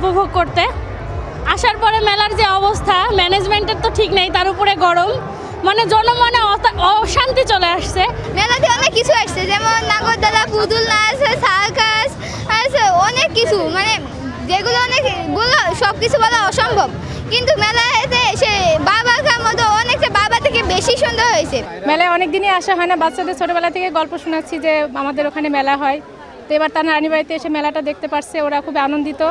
উপভোগ করতে। আসার পরে মেলার যে অবস্থা, ম্যানেজমেন্টের তো ঠিক নেই, তার উপরে গরম, মানে জনমনে অশান্তি চলে আসছে। মেলাতে অনেক কিছু আসছে, যেমন নাগরদোলা, পুতুল নাচ, সার্কাস আছে, অনেক কিছু, মানে যেগুলো সব কিছু বলা অসম্ভব, কিন্তু মেলাতে এসে বাবাকার মতো অনেকটা বাবা থেকে বেশি সুন্দর হয়েছে। মেলায় অনেক দিনই আসা হয় না, বাচ্চাদের ছোটোবেলা থেকে গল্প শোনাচ্ছি যে আমাদের ওখানে মেলা হয়, তো এবার তার নানি বাড়িতে এসে মেলাটা দেখতে পারছে, ওরা খুব আনন্দিত,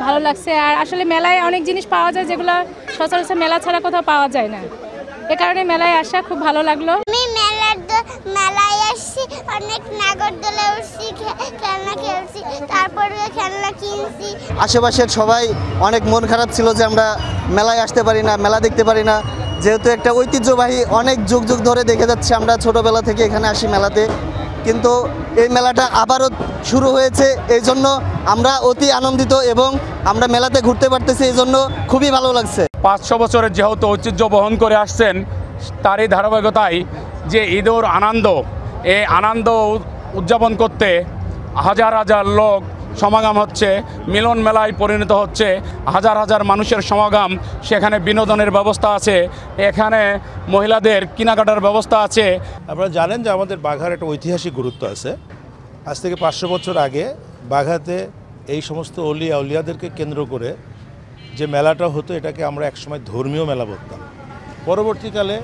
ভালো লাগছে। আর আসলে মেলায় অনেক জিনিস পাওয়া যায় যেগুলো সচরাচর মেলা ছাড়া কোথাও পাওয়া যায় না, এ কারণে মেলায় আসা খুব ভালো লাগলো। আমি মেলায় আসছি, অনেক নাগরদোলা উঠছি, খেলনা খেলছি, তারপরে খেলনা কিনছি। আশেপাশের সবাই অনেক মন খারাপ ছিল যে আমরা মেলায় আসতে পারি না, মেলা দেখতে পারি না, যেহেতু একটা ঐতিহ্যবাহী অনেক যুগ যুগ ধরে দেখে যাচ্ছে, আমরা ছোটোবেলা থেকে এখানে আসি মেলাতে, কিন্তু এই মেলাটা আবারও শুরু হয়েছে, এই জন্য আমরা অতি আনন্দিত এবং আমরা মেলাতে ঘুরতে পারতেছি, এই জন্য খুবই ভালো লাগছে। 500 বছরের যেহেতু ঐতিহ্য বহন করে আসছেন, তারই ধারাবাহিকতায় যে ঈদের আনন্দ, এই আনন্দ উদযাপন করতে হাজার হাজার লোক সমাগম হচ্ছে, মিলন মেলায় পরিণত হচ্ছে, হাজার হাজার মানুষের সমাগম। সেখানে বিনোদনের ব্যবস্থা আছে, এখানে মহিলাদের কেনাকাটার ব্যবস্থা আছে। আপনারা জানেন যে আমাদের বাঘার একটা ঐতিহাসিক গুরুত্ব আছে। আজ থেকে 500 বছর আগে বাঘাতে এই সমস্ত আউলিয়াদেরকে কেন্দ্র করে যে মেলাটা হতো, এটাকে আমরা একসময় ধর্মীয় মেলা বলতাম। পরবর্তীকালে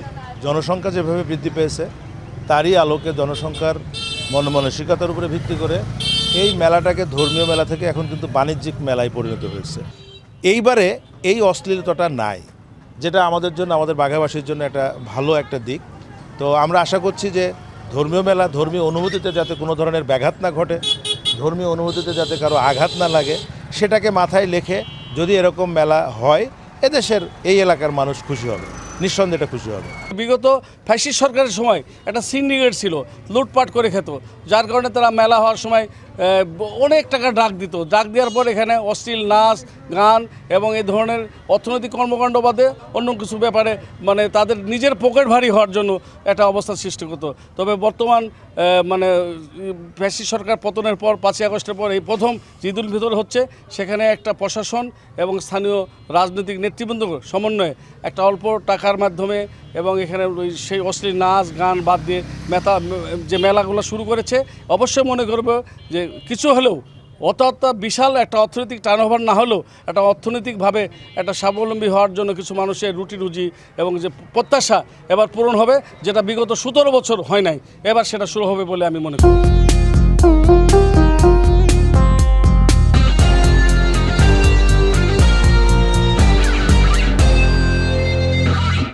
জনসংখ্যা যেভাবে বৃদ্ধি পেয়েছে, তারই আলোকে জনসংখ্যার মানসিকতার উপরে ভিত্তি করে এই মেলাটাকে ধর্মীয় মেলা থেকে এখন কিন্তু বাণিজ্যিক মেলায় পরিণত হয়েছে। এইবারে এই অশ্লীলতাটা নাই, যেটা আমাদের জন্য, আমাদের বাঘাবাসীর জন্য একটা ভালো একটা দিক। তো আমরা আশা করছি যে ধর্মীয় মেলা, ধর্মীয় অনুভূতিতে যাতে কোনো ধরনের ব্যাঘাত না ঘটে, ধর্মীয় অনুভূতিতে যাতে কারো আঘাত না লাগে, সেটাকে মাথায় রেখে যদি এরকম মেলা হয়, এদেশের এই এলাকার মানুষ খুশি হবে, নিঃসন্দেহে এটা খুশি হবে। বিগত ফ্যাসিস্ট সরকারের সময় একটা সিন্ডিকেট ছিল, লুটপাট করে খেত, যার কারণে তারা মেলা হওয়ার সময় অনেক টাকা ড্রাগ দিত। ড্রাগ দেওয়ার পর এখানে অশ্লীল নাচ গান এবং এই ধরনের অর্থনৈতিক কর্মকাণ্ড বাদে অন্য কিছু ব্যাপারে মানে তাদের নিজের পকেট ভারী হওয়ার জন্য একটা অবস্থা সৃষ্টি করতো। তবে বর্তমান মানে ফ্যাসিস্ট সরকার পতনের পর 5ই আগস্টের পর এই প্রথম ঈদুল ফিতর হচ্ছে, সেখানে একটা প্রশাসন এবং স্থানীয় রাজনৈতিক নেতৃবৃন্দ সমন্বয়ে একটা অল্প টাকার মাধ্যমে এবং এখানে সেই অশ্লীল নাচ গান বাদ দিয়ে যে মেলাগুলো শুরু করেছে, অবশ্যই মনে করবে যে কিছু হলেও অত বিশাল একটা অর্থনৈতিক টার্নওভার না হলেও একটা অর্থনৈতিকভাবে একটা স্বাবলম্বী হওয়ার জন্য কিছু মানুষের রুজি এবং যে প্রত্যাশা এবার পূরণ হবে, যেটা বিগত 17 বছর হয় নাই, এবার সেটা শুরু হবে বলে আমি মনে করি।